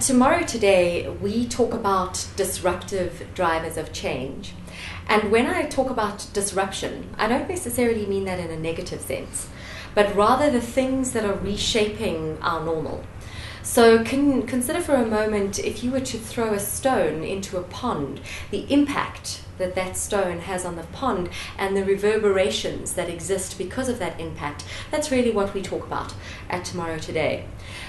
Tomorrow Today, we talk about disruptive drivers of change. And when I talk about disruption, I don't necessarily mean that in a negative sense, but rather the things that are reshaping our normal. So consider for a moment, if you were to throw a stone into a pond, the impact that that stone has on the pond and the reverberations that exist because of that impact. That's really what we talk about at Tomorrow Today.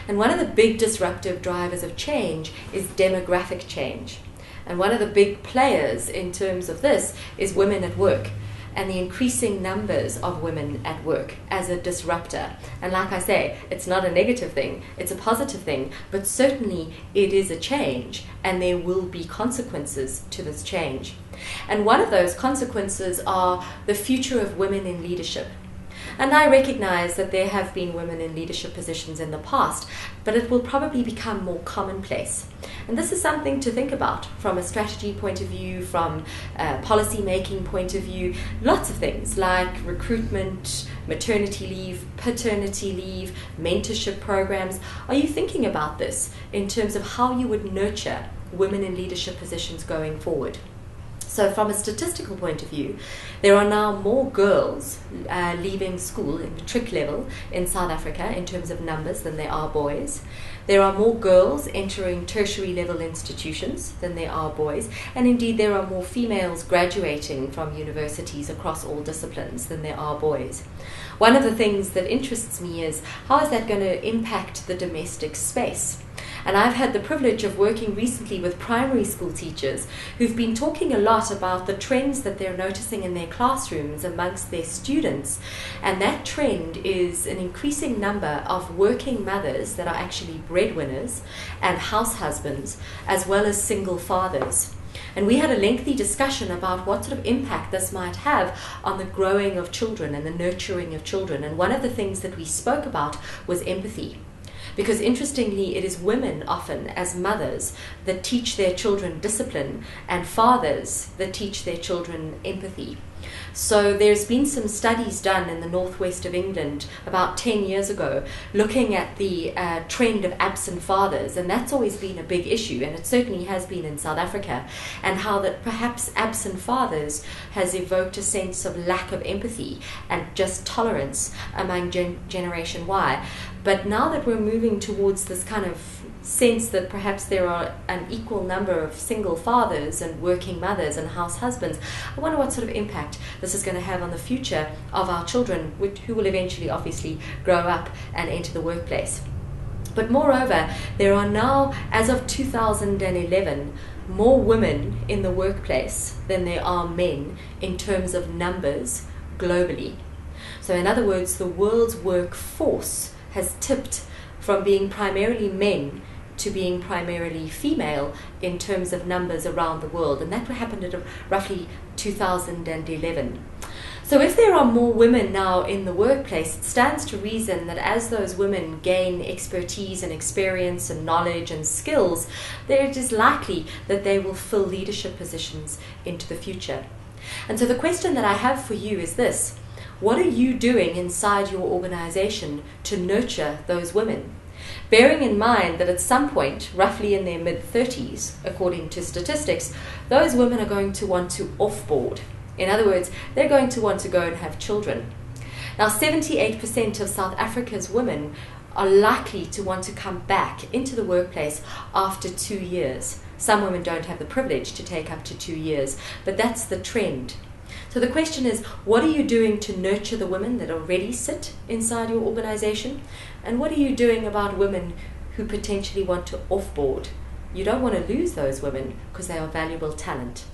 And one of the big disruptive drivers of change is demographic change. And one of the big players in terms of this is women at work, and the increasing numbers of women at work as a disruptor. And like I say, it's not a negative thing, it's a positive thing, but certainly it is a change, and there will be consequences to this change. And one of those consequences are the future of women in leadership. And I recognize that there have been women in leadership positions in the past, but it will probably become more commonplace. And this is something to think about from a strategy point of view, from a policy making point of view, lots of things like recruitment, maternity leave, paternity leave, mentorship programs. Are you thinking about this in terms of how you would nurture women in leadership positions going forward? So from a statistical point of view, there are now more girls leaving school in matric level in South Africa in terms of numbers than there are boys. There are more girls entering tertiary level institutions than there are boys. And indeed, there are more females graduating from universities across all disciplines than there are boys. One of the things that interests me is how is that going to impact the domestic space? And I've had the privilege of working recently with primary school teachers who've been talking a lot about the trends that they're noticing in their classrooms amongst their students. And that trend is an increasing number of working mothers that are actually breadwinners and house husbands, as well as single fathers. And we had a lengthy discussion about what sort of impact this might have on the growing of children and the nurturing of children. And one of the things that we spoke about was empathy. Because interestingly, it is women often as mothers that teach their children discipline, and fathers that teach their children empathy. So there's been some studies done in the northwest of England about 10 years ago looking at the trend of absent fathers, and that's always been a big issue, and it certainly has been in South Africa, and how that perhaps absent fathers has evoked a sense of lack of empathy and just tolerance among Generation Y. But now that we're moving towards this kind of sense that perhaps there are an equal number of single fathers and working mothers and house husbands, I wonder what sort of impact this is going to have on the future of our children, who will eventually obviously grow up and enter the workplace. But moreover, there are now, as of 2011, more women in the workplace than there are men in terms of numbers globally. So in other words, the world's workforce has tipped from being primarily men to being primarily female in terms of numbers around the world, and that happened at roughly 2011. So if there are more women now in the workplace, it stands to reason that as those women gain expertise and experience and knowledge and skills, it is likely that they will fill leadership positions into the future. And so the question that I have for you is this: what are you doing inside your organization to nurture those women? Bearing in mind that at some point, roughly in their mid-30s, according to statistics, those women are going to want to offboard. In other words, they're going to want to go and have children. Now, 78% of South Africa's women are likely to want to come back into the workplace after 2 years. Some women don't have the privilege to take up to 2 years, but that's the trend. So the question is, what are you doing to nurture the women that already sit inside your organization? And what are you doing about women who potentially want to offboard? You don't want to lose those women because they are valuable talent.